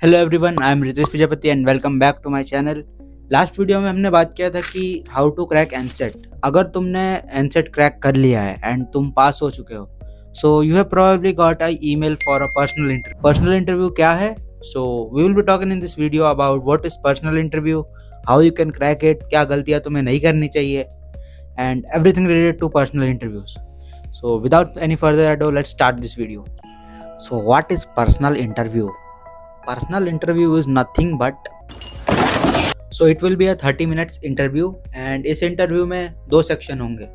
Hello everyone, I am Ritesh Prajapati and welcome back to my channel. Last video में हमने बात किया था कि हाउ टू क्रैक एनसेट। अगर तुमने एनसेट क्रैक कर लिया है एंड तुम पास हो चुके हो, so you have probably got a email for a personal interview. Personal interview क्या है? So we will be talking in this video about what is personal interview, how you can crack it, क्या गलतियां तुम्हें नहीं करनी चाहिए, and everything related to personal interviews. So without any further ado, let's start this video. So what is personal interview? Personal interview is nothing but it will be a 30 minutes interview and इस interview में दो section होंगे,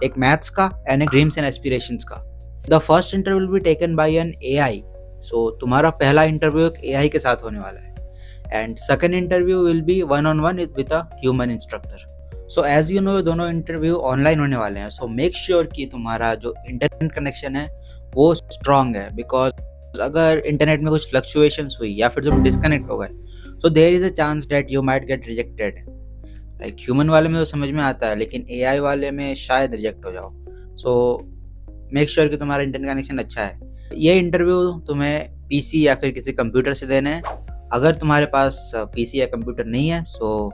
एक maths का and एक dreams and aspirations का। The first interview will be taken by an AI. सो तुम्हारा पहला इंटरव्यू एक एआई के साथ होने वाला है and second interview will be one on one with a human instructor. So as you know, दोनों इंटरव्यू ऑनलाइन होने वाले हैं। सो मेक श्योर कि तुम्हारा जो इंटरनेट कनेक्शन है वो स्ट्रांग है, बिकॉज अगर इंटरनेट में कुछ फ्लक्चुएशंस हुई या फिर तुम डिस्कनेक्ट हो गए, तो there is a chance that you might get rejected. Like human वाले में तो समझ में आता है, लेकिन एआई वाले में शायद रिजेक्ट हो जाओ। सो मेक श्योर कि तुम्हारा इंटरनेट कनेक्शन अच्छा है। ये इंटरव्यू तुम्हें पीसी या फिर किसी कंप्यूटर से देना है। अगर तुम्हारे पास पीसी या कंप्यूटर नहीं है, सो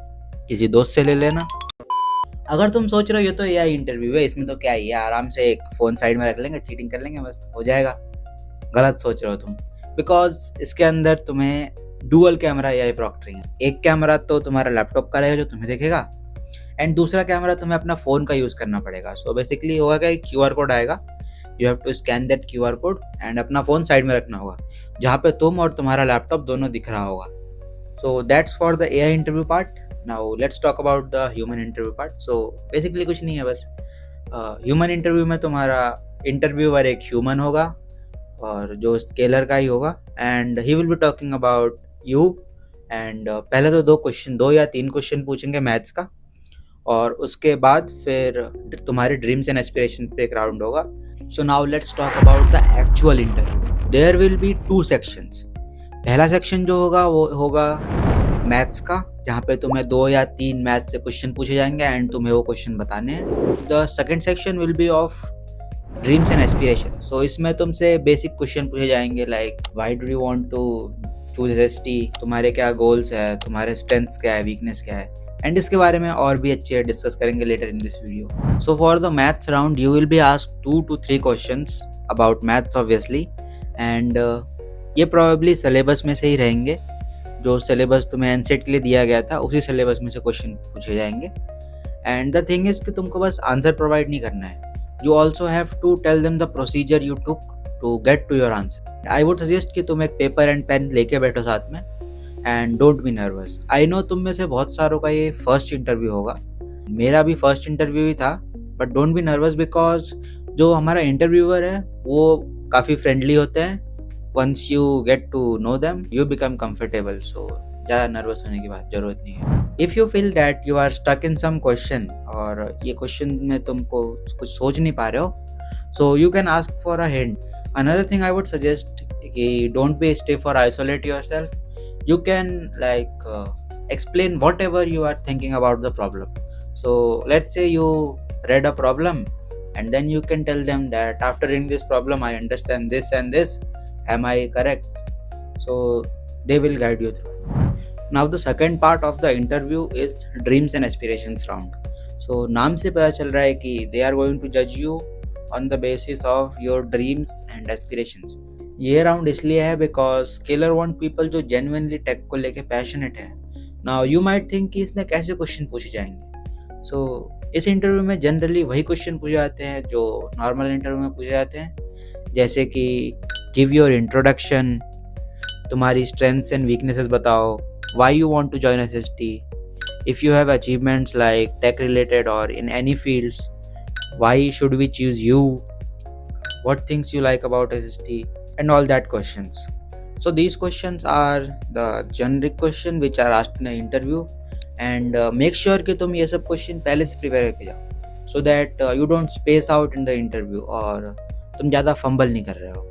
किसी दोस्त से ले लेना। अगर तुम सोच रहे हो ये तो एआई इंटरव्यू है, इसमें तो क्या ही है, आराम से एक फ़ोन साइड में रख लेंगे, चीटिंग कर लेंगे, बस हो जाएगा। गलत सोच रहे हो तुम, बिकॉज इसके अंदर तुम्हें डुअल कैमरा एआई प्रॉक्टरिंग है। एक कैमरा तो तुम्हारा लैपटॉप का रहेगा जो तुम्हें देखेगा, एंड दूसरा कैमरा तुम्हें अपना फ़ोन का यूज़ करना पड़ेगा। सो बेसिकली होगा क्या, क्यूआर कोड आएगा, you have to scan that QR code and अपना फ़ोन साइड में रखना होगा जहाँ पे तुम और तुम्हारा लैपटॉप दोनों दिख रहा होगा। So that's for the AI interview part. Now let's talk about the human interview part. So basically कुछ नहीं है, बस ह्यूमन इंटरव्यू में तुम्हारा इंटरव्यूअर एक ह्यूमन होगा और जो स्केलर का ही होगा, and he will be talking about you. And पहले तो दो या तीन क्वेश्चन पूछेंगे मैथ्स का, और उसके बाद फिर तुम्हारे ड्रीम्स एंड एस्पिरेशन पे एक राउंड होगा। So now let's talk about the actual interview. There will be two sections. पहला सेक्शन जो होगा वो होगा मैथ्स का, जहाँ पे तुम्हें 2 या 3 मैथ्स से क्वेश्चन पूछे जाएंगे एंड तुम्हें वो क्वेश्चन बताने हैं। The second section will be of dreams and aspiration. So इसमें तुमसे बेसिक क्वेश्चन पूछे जाएंगे, like why do you want to choose SST, तुम्हारे क्या गोल्स है, तुम्हारे स्ट्रेंथ्स क्या है, वीकनेस क्या है, एंड इसके बारे में और भी अच्छे डिस्कस करेंगे later in this video. So for the maths round you will be asked 2 to 3 questions about maths obviously, and ये प्रोबेबली सिलेबस में से ही रहेंगे। जो सिलेबस तुम्हें एनसेट के लिए दिया गया था उसी सिलेबस में से क्वेश्चन पूछे जाएंगे। एंड द थिंग इज कि तुमको बस आंसर प्रोवाइड नहीं करना है, you also have to tell them the procedure you took to get to your answer. I would suggest कि तुम एक पेपर एंड पेन लेके बैठो साथ में, and don't be nervous. I know तुम में से बहुत सारों का ये फर्स्ट इंटरव्यू होगा, मेरा भी फर्स्ट इंटरव्यू ही था, but don't be nervous because जो हमारा इंटरव्यूअर है वो काफ़ी फ्रेंडली होते हैं। Once you get to know them, you become comfortable. So ज़्यादा नर्वस होने की बात ज़रूरत नहीं है। If you feel that you are stuck in some question और ये क्वेश्चन में तुमको कुछ सोच नहीं पा रहे हो, so you can ask for a hint. Another thing I would suggest कि don't be stay for isolate yourself. You can like explain whatever you are thinking about the problem. So let's say you read a problem and then you can tell them that after reading this problem I understand this and this, am I correct? So they will guide you through. Now the second part of the interview is dreams and aspirations round. So नाम से पता चल रहा है कि they are going to judge you on the basis of your dreams and aspirations. ये round इसलिए है because Scalar want people जो genuinely tech को लेके passionate है। Now you might think कि इसमें कैसे क्वेश्चन पूछे जाएंगे। So इस इंटरव्यू में जनरली वही क्वेश्चन पूछे जाते हैं जो नॉर्मल इंटरव्यू में पूछे जाते हैं, जैसे कि गिव योर इंट्रोडक्शन, तुम्हारी स्ट्रेंथ्स एंड वीकनेसेस बताओ, why you want to join SST, if you have achievements like tech related or in any fields, why should we choose you, what things you like about SST, and all that questions. So these questions are the generic question which are asked in an interview, and make sure कि तुम ये सब question पहले से prepare करके जाओ, so that you don't space out in the interview और तुम ज़्यादा fumble नहीं कर रहे हो।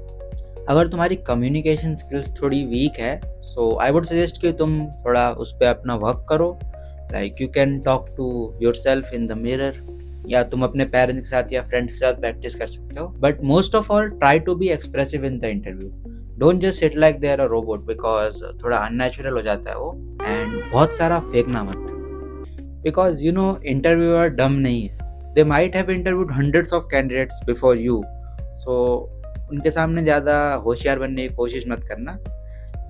अगर तुम्हारी कम्युनिकेशन स्किल्स थोड़ी वीक है, सो आई वुड सजेस्ट कि तुम थोड़ा उस पर अपना वर्क करो। Like you can talk to yourself in the mirror, या तुम अपने पेरेंट्स के साथ या फ्रेंड्स के साथ प्रैक्टिस कर सकते हो। But most of all try to be expressive in the interview. Don't just sit like they are a robot, because थोड़ा अननेचुरल हो जाता है वो। एंड बहुत सारा फेंकना मत, because you know interviewer dumb नहीं है। They might have interviewed hundreds of candidates before you, so उनके सामने ज़्यादा होशियार बनने की कोशिश मत करना।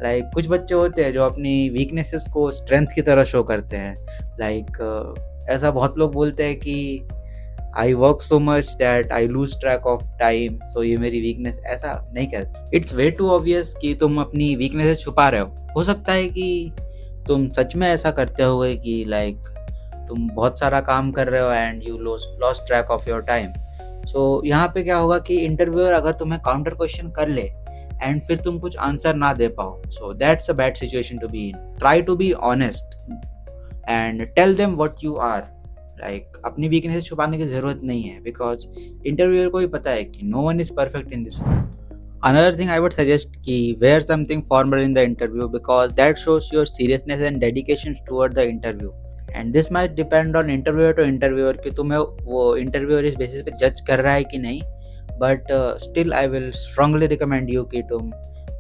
लाइक कुछ बच्चे होते हैं जो अपनी वीकनेसेस को स्ट्रेंथ की तरह शो करते हैं। लाइक ऐसा बहुत लोग बोलते हैं कि I work so much that I lose track of time, so ये मेरी वीकनेस। ऐसा नहीं कर, इट्स वे टू ऑब्वियस कि तुम अपनी वीकनेसेस छुपा रहे हो सकता है कि तुम सच में ऐसा करते होगे कि लाइक तुम बहुत सारा काम कर रहे हो and you lost track of your time. So यहाँ पे क्या होगा कि इंटरव्यूअर अगर तुम्हें काउंटर क्वेश्चन कर ले एंड फिर तुम कुछ आंसर ना दे पाओ, so that's a bad situation to be in. Try to be honest and tell them what you are. Like अपनी वीकनेस छुपाने की जरूरत नहीं है, बिकॉज इंटरव्यूअर को भी पता है कि no one is perfect in this world. Another thing I would suggest कि wear something formal in the interview, because that shows your seriousness and dedication toward the interview. And this might depend on interviewer to interviewer कि तुम्हें वो interviewer इस basis पे judge कर रहा है कि नहीं, but still I will strongly recommend you कि तुम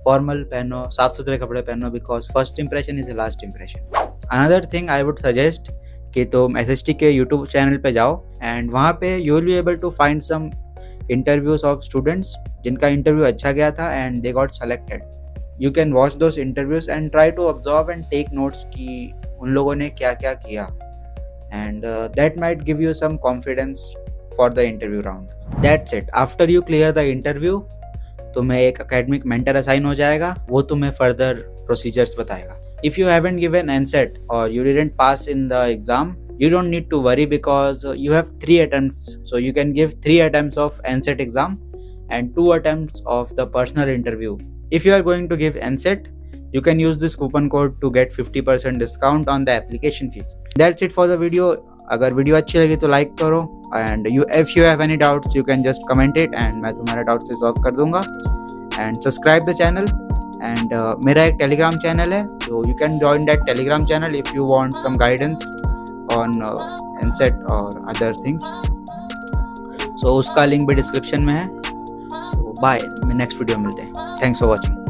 formal पहनो, साफ सुथरे कपड़े पहनो, because first impression is the last impression. Another thing I would suggest कि तुम SST के YouTube चैनल पे जाओ and वहाँ पे you will be able to find some interviews of students जिनका इंटरव्यू अच्छा गया था and they got selected. You can watch those interviews and try to observe and take notes कि उन लोगों ने क्या क्या किया, and that might give you some confidence for the interview round. That's it. After you clear the interview तुम्हें एक academic mentor assign हो जाएगा, वो तुम्हें फर्दर प्रोसीजर्स बताएगा। If you haven't given NCET और you didn't pass in the exam, you don't need to worry, because you have 3 attempts, so you can give 3 attempts of NCET exam and 2 attempts of the personal interview. If you are going to give NCET, you can use this coupon code to get 50% discount on the application fees. That's it for the video. अगर video अच्छी लगी तो like करो, and if you have any doubts you can just comment it and मैं तुम्हारे doubts resolve कर दूंगा। and subscribe the channel, and मेरा एक टेलीग्राम चैनल है, so you can join that telegram channel if you want some guidance on NCET और other things. So उसका link भी डिस्क्रिप्शन में है। So bye, नेक्स्ट वीडियो मिलते हैं। Thanks for watching.